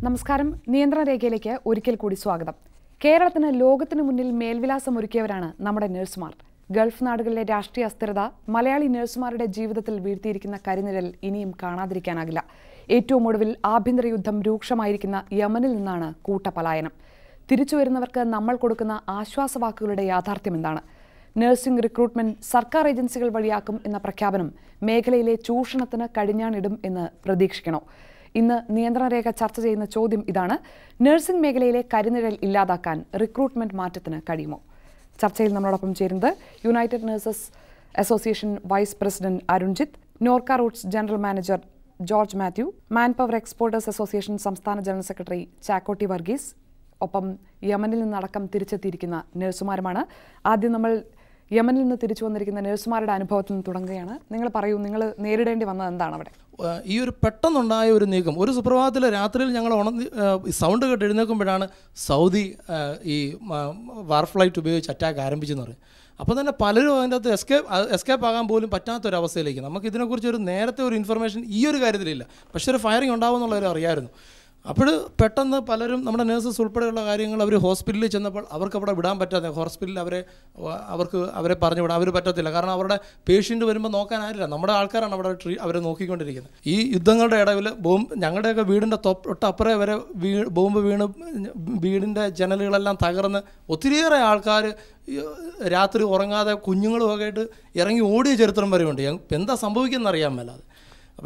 നമസ്കാരം. നിയന്ത്രണ രേഖയിലേക്ക് ഒരിക്കൽ കൂടി സ്വാഗതം. കേരളത്തിന് ലോകത്തിനു മുന്നിൽ മേൽവിലാസമൊരുക്കിയവരാണ് നമ്മുടെ നഴ്സുമാർ. ഗൾഫ് നാടുകളിലെ രാഷ്ട്രീയ അസ്ഥിരത മലയാളി നഴ്സുമാരുടെ ജീവിതത്തിൽ വീഴ്ത്തിയിരിക്കുന്ന കരിനിഴൽ ഇനിയും കാണാതിരിക്കാനാകില്ല. ഏറ്റവും ഒടുവിൽ ആഭ്യന്തര യുദ്ധം രൂക്ഷമായിരിക്കുന്ന യമനിൽ നിന്നാണ് കൂട്ടപലായനം. തിരിച്ചുവരുന്നവർക്ക് നമ്മൾ കൊടുക്കുന്ന ആശ്വാസവാക്കുകളുടെ യാഥാർത്ഥ്യം എന്താണ്? നഴ്സിംഗ് റിക്രൂട്ട്മെന്റ് സർക്കാർ ഏജൻസികൾ വഴിയാക്കും എന്ന പ്രഖ്യാപനം മേഖലയിലെ ചൂഷണത്തിന് കടിഞ്ഞാണിടും എന്ന് പ്രതീക്ഷിക്കണോ? ഇന്ന് നിയന്ത്രണ രേഖ ചർച്ച ചെയ്യുന്ന ചോദ്യം ഇതാണ്: നഴ്സിംഗ് മേഖലയിലെ കരിനിഴൽ ഇല്ലാതാക്കാൻ റിക്രൂട്ട്മെന്റ് മാറ്റത്തിന് കഴിയുമോ? ചർച്ചയിൽ നമ്മളോടൊപ്പം ചേരുന്നത് united nurses association vice president Arunjith, Norka roots general manager George Mathew, man power exporters association സംസ്ഥാന ജനറൽ സെക്രട്ടറി ചാക്കോട്ടി വർഗീസ്, ഒപ്പം യമനിൽ നിന്നടക്കം തിരിച്ചെത്തിയിരിക്കുന്ന നഴ്സുമാരുമാണ്. ആദ്യം നമ്മൾ യമനിൽ നിന്ന് തിരിച്ചു വന്നിരിക്കുന്ന നഴ്സുമാരുടെ അനുഭവത്തിൽ നിന്ന് തുടങ്ങുകയാണ്. നിങ്ങൾ പറയൂ, നിങ്ങൾ നേരിടേണ്ടി വന്നത് എന്താണ് അവിടെ? ഈ ഒരു പെട്ടെന്നുണ്ടായ ഒരു നീക്കം, ഒരു സുപ്രഭാതത്തിൽ രാത്രിയിൽ ഞങ്ങൾ സൗണ്ട് കേട്ട് എഴുന്നേൽക്കുമ്പോഴാണ് സൗദി ഈ വാർ ഫ്ലൈറ്റ് ഉപയോഗിച്ച് അറ്റാക്ക് ആരംഭിച്ചെന്ന് പറയും. അപ്പോൾ തന്നെ പലരും അതിൻ്റെ അകത്ത് എസ്കേപ്പ് ആകാൻ പോലും പറ്റാത്തൊരവസ്ഥയിലേക്ക്. നമുക്ക് ഇതിനെക്കുറിച്ച് ഒരു നേരത്തെ ഒരു ഇൻഫർമേഷൻ ഈ ഒരു കാര്യത്തിലില്ല, പക്ഷേ ഒരു ഫയറിംഗ് ഉണ്ടാവുമെന്നുള്ളവർ അറിയാമായിരുന്നു. അപ്പോൾ പെട്ടെന്ന് പലരും നമ്മുടെ നേഴ്സസ് ഉൾപ്പെടെയുള്ള കാര്യങ്ങൾ അവർ ഹോസ്പിറ്റലിൽ ചെന്നപ്പോൾ അവർക്ക് അവിടെ വിടാൻ പറ്റാതെ, ഹോസ്പിറ്റലിൽ അവരെ പറഞ്ഞു വിടാൻ അവർ പറ്റത്തില്ല. കാരണം അവരുടെ പേഷ്യൻ്റ് വരുമ്പോൾ നോക്കാൻ ആരില്ല, നമ്മുടെ ആൾക്കാരാണ് അവിടെ അവരെ നോക്കിക്കൊണ്ടിരിക്കുന്നത്. ഈ യുദ്ധങ്ങളുടെ ഇടയിൽ ഞങ്ങളുടെയൊക്കെ വീടിൻ്റെ തൊട്ടപ്പുറേ വരെ ബോംബ് വീണ് വീടിൻ്റെ ജനലുകളെല്ലാം തകർന്ന് ഒത്തിരിയേറെ ആൾക്കാർ രാത്രി ഉറങ്ങാതെ കുഞ്ഞുങ്ങളുമൊക്കെ ആയിട്ട് ഇറങ്ങി ഓടിയ ചരിത്രം വരെയുണ്ട്. എന്താ സംഭവിക്കുന്നത് അറിയാൻ മേലാതെ.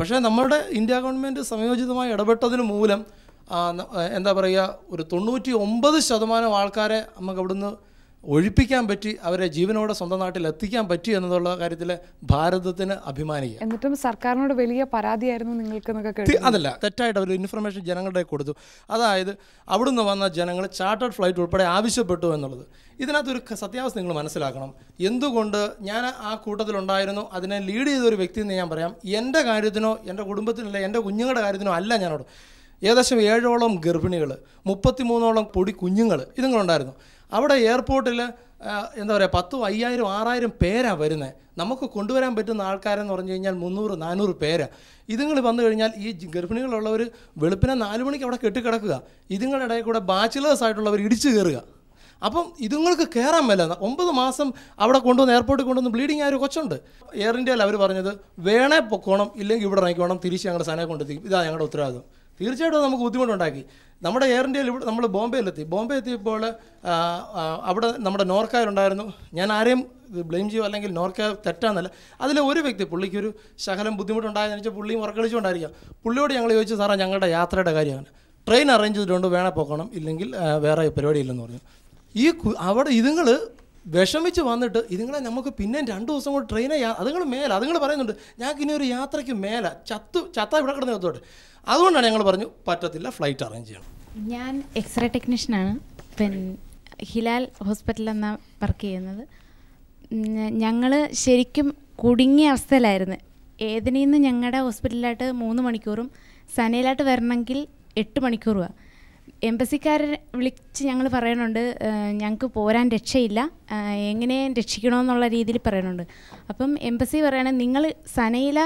പക്ഷേ നമ്മുടെ ഇന്ത്യ ഗവൺമെൻറ് സംയോജിതമായി ഇടപെട്ടതിന് മൂലം എന്താ പറയുക, ഒരു 99% ആൾക്കാരെ നമുക്ക് അവിടുന്ന് ഒഴിപ്പിക്കാൻ പറ്റി, അവരെ ജീവനോടെ സ്വന്തം നാട്ടിൽ എത്തിക്കാൻ പറ്റി എന്നുള്ള കാര്യത്തിൽ ഭാരതത്തിന് അഭിമാനിക്കുക. എന്നിട്ടും സർക്കാരിനോട് വലിയ പരാതിയായിരുന്നു നിങ്ങൾക്ക്? അതല്ല, തെറ്റായിട്ട് അവർ ഇൻഫർമേഷൻ ജനങ്ങളുടെ കൊടുത്തു. അതായത് അവിടുന്ന് വന്ന ജനങ്ങൾ ചാർട്ടേഡ് ഫ്ലൈറ്റ് ഉൾപ്പെടെ ആവശ്യപ്പെട്ടു എന്നുള്ളത്. ഇതിനകത്തൊരു സത്യാവസ്ഥ നിങ്ങൾ മനസ്സിലാക്കണം. എന്തുകൊണ്ട് ഞാൻ ആ കൂട്ടത്തിലുണ്ടായിരുന്നു, അതിനെ ലീഡ് ചെയ്തൊരു വ്യക്തി എന്ന് ഞാൻ പറയാം. എൻ്റെ കാര്യത്തിനോ എൻ്റെ കുടുംബത്തിനല്ല, എൻ്റെ കുഞ്ഞുങ്ങളുടെ കാര്യത്തിനോ അല്ല ഞാനോട്. ഏകദേശം 7ഓളം ഗർഭിണികൾ, 33ഓളം പൊടി കുഞ്ഞുങ്ങൾ ഇതുങ്ങളുണ്ടായിരുന്നു. അവിടെ എയർപോർട്ടിൽ എന്താ പറയുക, 10,000, 5,000, 6,000 പേരാണ് വരുന്നത്. നമുക്ക് കൊണ്ടുവരാൻ പറ്റുന്ന ആൾക്കാരെന്ന് പറഞ്ഞു കഴിഞ്ഞാൽ 300, 400 പേരാണ്. ഇതുങ്ങൾ വന്നു കഴിഞ്ഞാൽ ഈ ഗർഭിണികളുള്ളവർ വെളുപ്പിനെ 4 മണിക്ക് അവിടെ കെട്ടിക്കിടക്കുക. ഇതുങ്ങളുടെ ഇടയിൽ കൂടെ ബാച്ചിലേഴ്സ് ആയിട്ടുള്ളവർ ഇടിച്ചു കയറുക. അപ്പം ഇതുങ്ങൾക്ക് കയറാൻ മേല. 9 മാസം അവിടെ കൊണ്ടുവന്ന് എയർപോർട്ടിൽ കൊണ്ടുവന്ന് ബ്ലീഡിങ് ആയ ഒരു കൊച്ചുണ്ട്. എയർ ഇന്ത്യയിൽ അവർ പറഞ്ഞത് വേണേ പൊക്കോണം, ഇല്ലെങ്കിൽ ഇവിടെ ഇറങ്ങിക്കോണം, തിരിച്ച് ഞങ്ങളുടെ സാധനം കൊണ്ടെത്തിക്കും, ഇതാണ് ഞങ്ങളുടെ ഉത്തരവാദിത്വം. തീർച്ചയായിട്ടും നമുക്ക് ബുദ്ധിമുട്ടുണ്ടാക്കി. നമ്മുടെ എയർ ഇന്ത്യയിൽ നമ്മൾ ബോംബെ എത്തിയപ്പോൾ അവിടെ നമ്മുടെ നോർക്കയിലുണ്ടായിരുന്നു. ഞാൻ ആരെയും ബ്ലെയിം ചെയ്യുമോ അല്ലെങ്കിൽ നോർക്ക തെറ്റാന്നല്ല, അതിലെ ഒരു വ്യക്തി, പുള്ളിക്കൊരു ശകലം ബുദ്ധിമുട്ടുണ്ടായെന്ന് വെച്ചാൽ പുള്ളിയും ഉറക്കളിച്ചുകൊണ്ടായിരിക്കാം. പുള്ളിയോട് ഞങ്ങൾ ചോദിച്ചു, സാറേ ഞങ്ങളുടെ യാത്രയുടെ കാര്യമാണ്, ട്രെയിൻ അറേഞ്ച് ചെയ്തിട്ടുണ്ട്, വേണേ പോക്കണം, ഇല്ലെങ്കിൽ വേറെ പരിപാടിയില്ലെന്ന് പറഞ്ഞു. അവിടെ ഇതുങ്ങൾ വിഷമിച്ച് വന്നിട്ട് ഇതുങ്ങളെ നമുക്ക് പിന്നെ 2 ദിവസം കൊണ്ട് ട്രെയിനെ അതുങ്ങൾ അതുങ്ങൾ പറയുന്നുണ്ട്, ഞങ്ങൾക്ക് ഇനി ഒരു യാത്രയ്ക്ക് ചത്ത ഇവിടെ കിടന്ന് കത്തോട്ടെ. അതുകൊണ്ടാണ് ഞങ്ങൾ പറഞ്ഞു പറ്റത്തില്ല, ഫ്ലൈറ്റ് അറേഞ്ച് ചെയ്യണം. ഞാൻ എക്സ്റേ ടെക്നീഷ്യനാണ്, ഹിലാൽ ഹോസ്പിറ്റലിലെന്നാണ് വർക്ക് ചെയ്യുന്നത്. ഞങ്ങൾ ശരിക്കും കുടുങ്ങിയ അവസ്ഥയിലായിരുന്നു. ഏതിനിൽ നിന്ന് ഞങ്ങളുടെ ഹോസ്പിറ്റലിലായിട്ട് 3 മണിക്കൂറും സനയിലായിട്ട് വരണമെങ്കിൽ 8 മണിക്കൂറുമാണ്. എംബസിക്കാരെ വിളിച്ച് ഞങ്ങൾ പറയുന്നുണ്ട്, ഞങ്ങൾക്ക് പോരാൻ രക്ഷയില്ല, എങ്ങനെയും രക്ഷിക്കണമെന്നുള്ള രീതിയിൽ പറയുന്നുണ്ട്. അപ്പം എംബസി പറയണത്, നിങ്ങൾ സനയില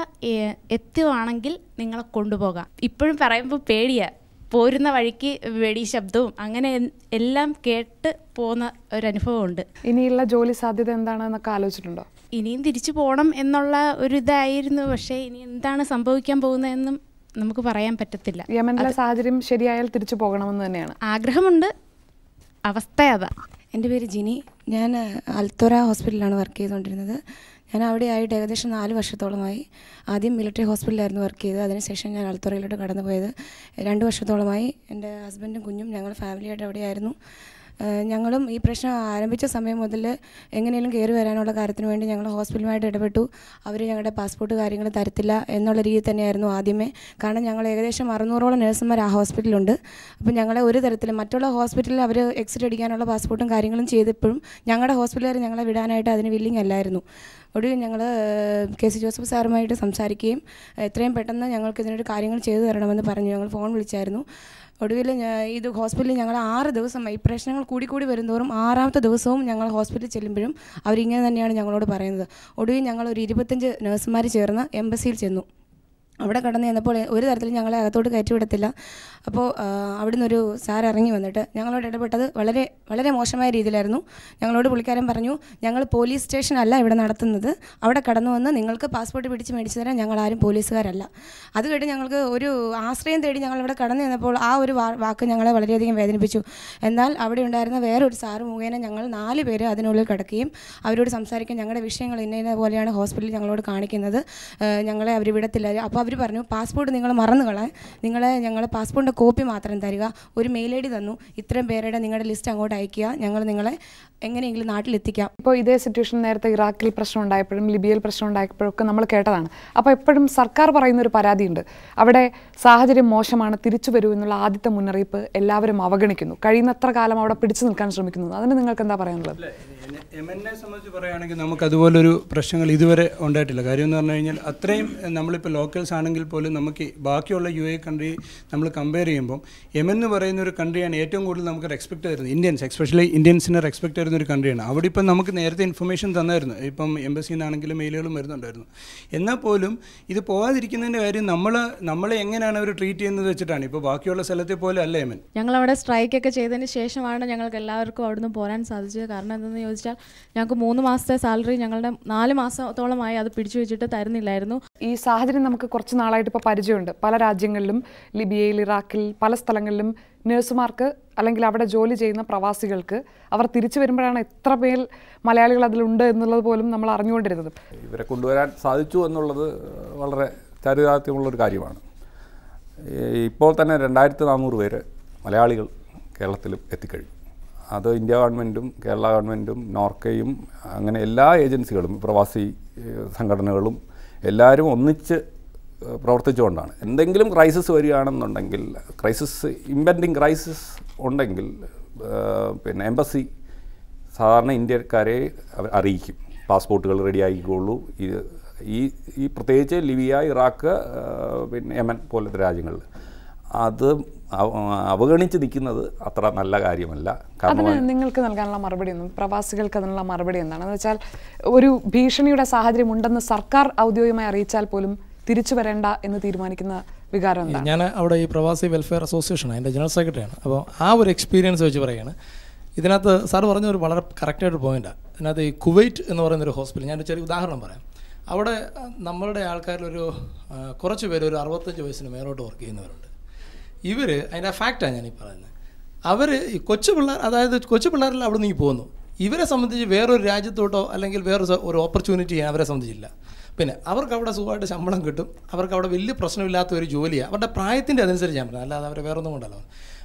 എത്തുവാണെങ്കിൽ നിങ്ങളെ കൊണ്ടുപോകാം. ഇപ്പോഴും പറയുമ്പോൾ പേടിയാണ്. പോരുന്ന വഴിക്ക് വെടി ശബ്ദവും അങ്ങനെ എല്ലാം കേട്ട് പോകുന്ന ഒരനുഭവമുണ്ട്. ഇനിയുള്ള ജോലി സാധ്യത എന്താണെന്നൊക്കെ ആലോചിച്ചിട്ടുണ്ടോ? ഇനിയും തിരിച്ചു പോകണം എന്നുള്ള ഒരു ഇതായിരുന്നു. പക്ഷേ ഇനി എന്താണ് സംഭവിക്കാൻ പോകുന്നതെന്നും നമുക്ക് പറയാൻ പറ്റത്തില്ല. യമനിലെ സാഹചര്യം ശരിയായാൽ തിരിച്ചു പോകണമെന്ന് തന്നെയാണ് ആഗ്രഹമുണ്ട്. അവസ്ഥ അതാ. എൻ്റെ പേര് ജിനി. ഞാൻ അൽത്തോറ ഹോസ്പിറ്റലിലാണ് വർക്ക് ചെയ്തുകൊണ്ടിരുന്നത്. ഞാൻ അവിടെ ആയിട്ട് ഏകദേശം 4 വർഷത്തോളമായി. ആദ്യം മിലിറ്ററി ഹോസ്പിറ്റലിലായിരുന്നു വർക്ക് ചെയ്തത്. അതിനുശേഷം ഞാൻ അൽത്തോറയിലോട്ട് കടന്നു പോയത് 2 വർഷത്തോളമായി. എൻ്റെ ഹസ്ബൻഡും കുഞ്ഞും ഞങ്ങൾ ഫാമിലിയായിട്ട് അവിടെയായിരുന്നു. ഞങ്ങളും ഈ പ്രശ്നം ആരംഭിച്ച സമയം മുതൽ എങ്ങനെയും കയറി വരാനുള്ള കാര്യത്തിന് വേണ്ടി ഞങ്ങൾ ഹോസ്പിറ്റലുമായിട്ട് ഇടപെട്ടു. അവർ ഞങ്ങളുടെ പാസ്പോർട്ട് കാര്യങ്ങൾ തരത്തില്ല എന്നുള്ള രീതിയിൽ തന്നെയായിരുന്നു ആദ്യമേ. കാരണം ഞങ്ങൾ ഏകദേശം 600ഓളം നഴ്സുമാർ ആ ഹോസ്പിറ്റലുണ്ട്. അപ്പോൾ ഞങ്ങളെ ഒരു തരത്തിലും മറ്റുള്ള ഹോസ്പിറ്റലിൽ അവർ എക്സിറ്റ് അടിക്കാനുള്ള പാസ്പോർട്ടും കാര്യങ്ങളും ചെയ്തപ്പോഴും ഞങ്ങളുടെ ഹോസ്പിറ്റലുകാർ ഞങ്ങളെ വിടാനായിട്ട് അതിന് വില്ലിങ് അല്ലായിരുന്നു. ഒടുവിൽ ഞങ്ങൾ KC ജോസഫ് സാറുമായിട്ട് സംസാരിക്കുകയും എത്രയും പെട്ടെന്ന് ഞങ്ങൾക്ക് ഇതിനൊരു കാര്യങ്ങൾ ചെയ്തു തരണമെന്ന് പറഞ്ഞു. ഞങ്ങൾ ഫോൺ വിളിച്ചായിരുന്നു. ഒടുവിൽ ഇത് ഹോസ്പിറ്റലിൽ ഞങ്ങൾ 6 ദിവസമായി. ഈ പ്രശ്നങ്ങൾ കൂടി വരുന്നതോറും 6ാമത്തെ ദിവസവും ഞങ്ങൾ ഹോസ്പിറ്റലിൽ ചെല്ലുമ്പോഴും അവരിങ്ങനെ തന്നെയാണ് ഞങ്ങളോട് പറയുന്നത്. ഒടുവിൽ ഞങ്ങൾ ഒരു 25 നഴ്സുമാർ ചേർന്ന് എംബസിയിൽ ചെന്നു. അവിടെ കടന്നു ചെന്നപ്പോൾ ഒരു തരത്തിലും ഞങ്ങളെ അകത്തോട്ട് കയറ്റിവിടത്തില്ല. അപ്പോൾ അവിടെ നിന്നൊരു സാർ ഇറങ്ങി വന്നിട്ട് ഞങ്ങളോട് ഇടപെട്ടത് വളരെ വളരെ മോശമായ രീതിയിലായിരുന്നു. ഞങ്ങളോട് പുള്ളിക്കാരൻ പറഞ്ഞു, ഞങ്ങൾ പോലീസ് സ്റ്റേഷൻ അല്ല ഇവിടെ നടത്തുന്നത്, അവിടെ കടന്നു വന്ന് നിങ്ങൾക്ക് പാസ്പോർട്ട് പിടിച്ച് മേടിച്ചു തരാൻ ഞങ്ങളാരും പോലീസുകാരല്ല. അത് കേട്ട് ഞങ്ങൾക്ക് ഒരു ആശ്രയം തേടി ഞങ്ങളിവിടെ കടന്നു ചെന്നപ്പോൾ ആ ഒരു വാക്ക് ഞങ്ങളെ വളരെയധികം വേദനിപ്പിച്ചു. എന്നാൽ അവിടെ ഉണ്ടായിരുന്ന വേറൊരു സാറ് മുഖേന ഞങ്ങൾ 4 പേര് അതിനുള്ളിൽ കിടക്കുകയും അവരോട് സംസാരിക്കാൻ ഞങ്ങളുടെ വിഷയങ്ങൾ ഇന്ന പോലെയാണ് ഹോസ്പിറ്റലിൽ ഞങ്ങളോട് കാണിക്കുന്നത്, ഞങ്ങളെ അവർ വിടത്തില്ല. അപ്പോൾ അവർ പറഞ്ഞു, പാസ്പോർട്ട് നിങ്ങൾ മറന്നു കളയാൻ, ഞങ്ങളെ പാസ്പോർട്ടിൻ്റെ കോപ്പി മാത്രം തരിക, ഒരു മെയിൽ ഐ ഡി തന്നു, ഇത്രയും പേരുടെ നിങ്ങളുടെ ലിസ്റ്റ് അങ്ങോട്ട് അയക്കുക, ഞങ്ങൾ നിങ്ങളെ എങ്ങനെയെങ്കിലും നാട്ടിലെത്തിക്കാം. ഇപ്പോൾ ഇതേ സിറ്റുവേഷൻ നേരത്തെ ഇറാഖിൽ പ്രശ്നം ഉണ്ടായപ്പോഴും ലിബിയയിൽ പ്രശ്നം ഉണ്ടായപ്പോഴൊക്കെ നമ്മൾ കേട്ടതാണ്. അപ്പോൾ എപ്പോഴും സർക്കാർ പറയുന്നൊരു പരാതിയുണ്ട്, അവിടെ സാഹചര്യം മോശമാണ്, തിരിച്ചു വരൂ എന്നുള്ള ആദ്യത്തെ മുന്നറിയിപ്പ് എല്ലാവരും അവഗണിക്കുന്നു, കഴിയുന്നത്ര കാലം അവിടെ പിടിച്ചു നിൽക്കാൻ ശ്രമിക്കുന്നു. അതിന് നിങ്ങൾക്ക് എന്താ പറയാനുള്ളത്? എന്നെ സംബന്ധിച്ച് പറയുകയാണെങ്കിൽ നമുക്ക് അതുപോലൊരു പ്രശ്നങ്ങൾ ഇതുവരെ ഉണ്ടായിട്ടില്ല. കാര്യം എന്ന് പറഞ്ഞു കഴിഞ്ഞാൽ അത്രയും നമ്മളിപ്പോൾ ലോക്കൽസ് ആണെങ്കിൽ പോലും നമുക്ക് ബാക്കിയുള്ള UAE കൺട്രി നമ്മൾ കമ്പയർ ചെയ്യുമ്പം യമൻ എന്ന് പറയുന്ന ഒരു കൺട്രിയാണ് ഏറ്റവും കൂടുതൽ നമുക്ക് റെസ്പെക്ട് തരുന്നത്. ഇന്ത്യൻസ് എസ്പെഷ്യലി ഇന്ത്യൻസിനെ റെസ്പെക്ട് തരുന്ന ഒരു കൺട്രിയാണ്. അവിടെ ഇപ്പം നമുക്ക് നേരത്തെ ഇൻഫർമേഷൻ തന്നായിരുന്നു, ഇപ്പം എംബസിയിൽ നിന്നാണെങ്കിലും മെയിലുകളും വരുന്നുണ്ടായിരുന്നു. എന്നാൽ പോലും ഇത് പോകാതിരിക്കുന്നതിൻ്റെ കാര്യം നമ്മളെ എങ്ങനെയാണ് അവർ ട്രീറ്റ് ചെയ്യുന്നത് വെച്ചിട്ടാണ്. ഇപ്പോൾ ബാക്കിയുള്ള സ്ഥലത്തെ പോലെ അല്ല യമൻ. ഞങ്ങളവിടെ സ്ട്രൈക്കൊക്കെ ചെയ്തതിന് ശേഷമാണ് ഞങ്ങൾക്ക് എല്ലാവർക്കും അവിടുന്ന് പോരാൻ സാധിച്ചത്. കാരണം എന്തെന്ന് ചോദിച്ചാൽ ഞങ്ങൾക്ക് 3 മാസത്തെ സാലറി ഞങ്ങളുടെ 4 മാസത്തോളമായി അത് പിടിച്ചു വെച്ചിട്ട് തരുന്നില്ലായിരുന്നു. ഈ സാഹചര്യം നമുക്ക് കുറച്ച് നാളായിട്ട് ഇപ്പോൾ പരിചയമുണ്ട്. പല രാജ്യങ്ങളിലും, ലിബിയയിൽ, ഇറാഖിൽ, പല സ്ഥലങ്ങളിലും നഴ്സുമാർക്ക് അല്ലെങ്കിൽ അവിടെ ജോലി ചെയ്യുന്ന പ്രവാസികൾക്ക് അവർ തിരിച്ചു വരുമ്പോഴാണ് എത്ര പേർ മലയാളികൾ അതിലുണ്ട് എന്നുള്ളത് പോലും നമ്മൾ അറിഞ്ഞുകൊണ്ടിരുന്നത്. ഇവരെ കൊണ്ടുവരാൻ സാധിച്ചു എന്നുള്ളത് വളരെ ചാരിതാർത്ഥ്യമുള്ളൊരു കാര്യമാണ്. ഇപ്പോൾ തന്നെ 2400 പേര് മലയാളികൾ കേരളത്തിലും എത്തിക്കഴിഞ്ഞു. അത് ഇന്ത്യ ഗവൺമെൻറ്റും കേരള ഗവൺമെൻറ്റും നോർക്കയും അങ്ങനെ എല്ലാ ഏജൻസികളും പ്രവാസി സംഘടനകളും എല്ലാവരും ഒന്നിച്ച് പ്രവർത്തിച്ചുകൊണ്ടാണ്. എന്തെങ്കിലും ക്രൈസിസ് വരികയാണെന്നുണ്ടെങ്കിൽ, ഇമ്പെൻഡിങ് ക്രൈസിസ് ഉണ്ടെങ്കിൽ പിന്നെ എംബസി സാധാരണ ഇന്ത്യക്കാരെ അറിയിക്കും, പാസ്പോർട്ടുകൾ റെഡി ആക്കിക്കൊള്ളൂ. ഈ പ്രത്യേകിച്ച് ലിബിയ, ഇറാഖ്, പിന്നെ യമൻ പോലത്തെ രാജ്യങ്ങളിൽ അത് അവഗണിച്ച് നിൽക്കുന്നത് അത്ര നല്ല കാര്യമല്ല. അതിന് നിങ്ങൾക്ക് നൽകാനുള്ള മറുപടി ഒന്നും, പ്രവാസികൾക്ക് അതിനുള്ള മറുപടി എന്താണെന്ന് വെച്ചാൽ, ഒരു ഭീഷണിയുടെ സാഹചര്യം ഉണ്ടെന്ന് സർക്കാർ ഔദ്യോഗികമായി അറിയിച്ചാൽ പോലും തിരിച്ചു വരേണ്ട എന്ന് തീരുമാനിക്കുന്ന വികാരം എന്താണ്? ഞാൻ അവിടെ ഈ പ്രവാസി വെൽഫെയർ അസോസിയേഷൻ അതിൻ്റെ ജനറൽ സെക്രട്ടറിയാണ്. അപ്പോൾ ആ ഒരു എക്സ്പീരിയൻസ് വെച്ച് പറയുകയാണ്. ഇതിനകത്ത് സാർ പറഞ്ഞ ഒരു വളരെ കറക്റ്റായിട്ട് പോയിൻ്റാണ്. ഇതിനകത്ത് ഈ കുവൈറ്റ് എന്ന് പറയുന്നൊരു ഹോസ്പിറ്റൽ, ഞാനൊരു ചെറിയ ഉദാഹരണം പറയാം. അവിടെ നമ്മളുടെ ആൾക്കാരിലൊരു കുറച്ച് പേര് ഒരു 65 വയസ്സിന് മേലോട്ട് വർക്ക് ചെയ്യുന്നവരുണ്ട്. ഇവർ അതിൻ്റെ ഫാക്റ്റാണ് ഞാനീ പറയുന്നത്. അവർ ഈ കൊച്ചു പിള്ളേർ, അതായത് കൊച്ചു പിള്ളേരെല്ലാം അവിടെ നിന്ന് പോകുന്നു. ഇവരെ സംബന്ധിച്ച് വേറൊരു രാജ്യത്തോട്ടോ അല്ലെങ്കിൽ വേറൊരു ഓപ്പർച്യൂണിറ്റി അവരെ സംബന്ധിച്ചില്ല. പിന്നെ അവർക്ക് അവിടെ സുഖമായിട്ട് ശമ്പളം കിട്ടും, അവർക്ക് അവിടെ വലിയ പ്രശ്നമില്ലാത്ത ഒരു ജോലിയാണ്, അവരുടെ പ്രായത്തിൻ്റെ അതനുസരിച്ച് ഞാൻ പറഞ്ഞത്, അല്ലാതെ അവരെ വേറൊന്നും കൊണ്ടല്ലോ.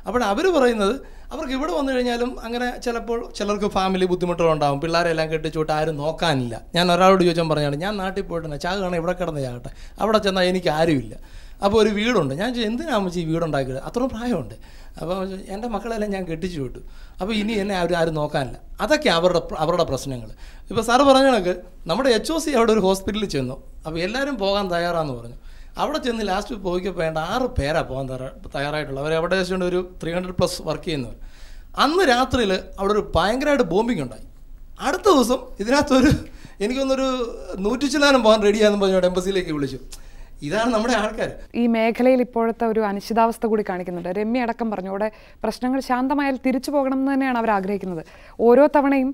അപ്പോൾ അവർ പറയുന്നത് അവർക്ക് ഇവിടെ വന്നു കഴിഞ്ഞാലും അങ്ങനെ ചിലപ്പോൾ ചിലർക്ക് ഫാമിലി ബുദ്ധിമുട്ടുകളുണ്ടാകും, പിള്ളേരെല്ലാം കെട്ടിച്ചോട്ട് ആരും നോക്കാനില്ല. ഞാൻ ഒരാളോട് ചോദിച്ചാൽ പറഞ്ഞാണ്, ഞാൻ നാട്ടിൽ പോയിട്ട് ചാകുകയാണ്, ഇവിടെ കിടന്ന് ചാകട്ടെ, അവിടെ ചെന്നാൽ എനിക്ക് ആരുമില്ല. അപ്പോൾ ഒരു വീടുണ്ട്. ഞാൻ എന്തിനാണ് ഈ വീടുണ്ടാക്കിയത്, അത്രയും പ്രായമുണ്ട്. അപ്പോൾ എൻ്റെ മക്കളെല്ലാം ഞാൻ കെട്ടിച്ചു വിട്ടു, അപ്പോൾ ഇനി എന്നെ ആരും നോക്കാനില്ല. അതൊക്കെ അവരുടെ പ്രശ്നങ്ങൾ. ഇപ്പോൾ സാറ് പറഞ്ഞ കണക്ക് നമ്മുടെ HOC അവിടെ ഒരു ഹോസ്പിറ്റലിൽ ചെന്നു. അപ്പോൾ എല്ലാവരും പോകാൻ തയ്യാറാണെന്ന് പറഞ്ഞു. അവിടെ ചെന്ന് ലാസ്റ്റ് പോയിക്കപ്പോൾ വേണ്ട 6 പേരാണ് പോകാൻ തയ്യാറായിട്ടുള്ളത്. അവർ അവിടെ വെച്ചുകൊണ്ട് ഒരു 300+ വർക്ക് ചെയ്യുന്നവർ. അന്ന് രാത്രിയിൽ അവിടെ ഒരു ഭയങ്കരമായിട്ട് ബോംബിങ് ഉണ്ടായി. അടുത്ത ദിവസം ഇതിനകത്തൊരു എനിക്കൊന്നൊരു 100 ചില്ലാനും പോകാൻ റെഡിയാണെന്ന് പറഞ്ഞുകൊണ്ട് എംബസിയിലേക്ക് വിളിച്ചു. ഇതാണ് നമ്മുടെ ആൾക്കാർ. ഈ മേഖലയിൽ ഇപ്പോഴത്തെ ഒരു അനിശ്ചിതാവസ്ഥ കൂടി കാണിക്കുന്നുണ്ട്. രമ്യ അടക്കം പറഞ്ഞു, അവിടെ പ്രശ്നങ്ങൾ ശാന്തമായാൽ തിരിച്ചു പോകണം എന്ന് തന്നെയാണ് അവർ ആഗ്രഹിക്കുന്നത്. ഓരോ തവണയും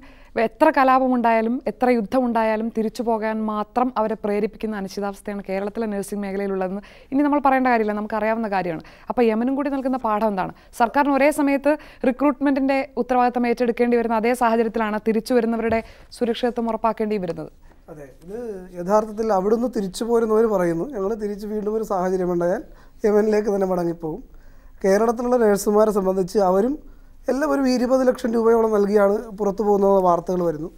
എത്ര കലാപമുണ്ടായാലും എത്ര യുദ്ധമുണ്ടായാലും തിരിച്ചു പോകാൻ മാത്രം അവരെ പ്രേരിപ്പിക്കുന്ന അനിശ്ചിതാവസ്ഥയാണ് കേരളത്തിലെ നഴ്സിംഗ് മേഖലയിലുള്ളതെന്ന് ഇനി നമ്മൾ പറയേണ്ട കാര്യമില്ല, നമുക്കറിയാവുന്ന കാര്യമാണ്. അപ്പോൾ യമനും കൂടി നൽകുന്ന പാഠം എന്താണ്? സർക്കാരിന് ഒരേ സമയത്ത് റിക്രൂട്ട്മെൻറ്റിൻ്റെ ഉത്തരവാദിത്തം ഏറ്റെടുക്കേണ്ടി വരുന്ന അതേ സാഹചര്യത്തിലാണ് തിരിച്ചു വരുന്നവരുടെ സുരക്ഷിതത്വം ഉറപ്പാക്കേണ്ടി വരുന്നത്. അതെ, ഇത് യഥാർത്ഥത്തിൽ അവിടുന്ന് തിരിച്ചു പോരുന്നവർ പറയുന്നു, ഞങ്ങൾ തിരിച്ച് വീണ്ടും ഒരു സാഹചര്യമുണ്ടായാൽ യമനിലേക്ക് തന്നെ മടങ്ങിപ്പോകും. കേരളത്തിലുള്ള നഴ്സുമാരെ സംബന്ധിച്ച് അവരും എല്ലാം ഒരു 20 ലക്ഷം രൂപയോളം നൽകിയാണ് പുറത്തു പോകുന്ന വാർത്തകൾ വരുന്നു.